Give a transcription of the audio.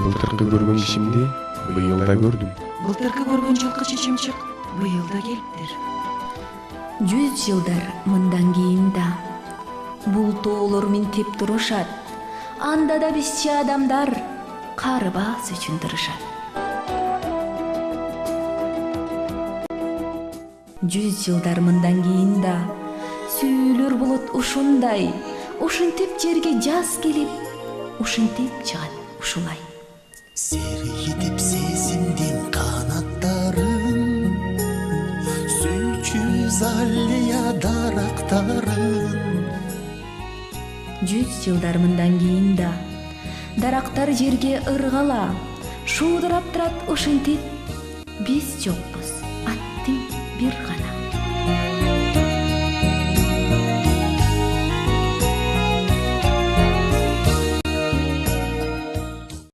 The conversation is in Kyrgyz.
Былтыркы көргөн ишимди быйыл да көрдүм. Былтыркы көргөн жылкы чечимчик быйыл да келиптир. 100 жылдар мындан кийин да бул тоолор минтип турушат. Анда да бизчи адамдар карыбас үчүн тырышат. 100 жылдар мындан кийин да сүйүлөр булут ушундай, ушинтип жерге жаз келип, ушинтип чыгат ушулай. Серийитип сезимдин канаттарын, сүйчү алия дарактарын. 100 жылдар мындан кийин да дарактар жерге ыргала, шуудурап турат ушинтип. Биз жокпуз, аттың бир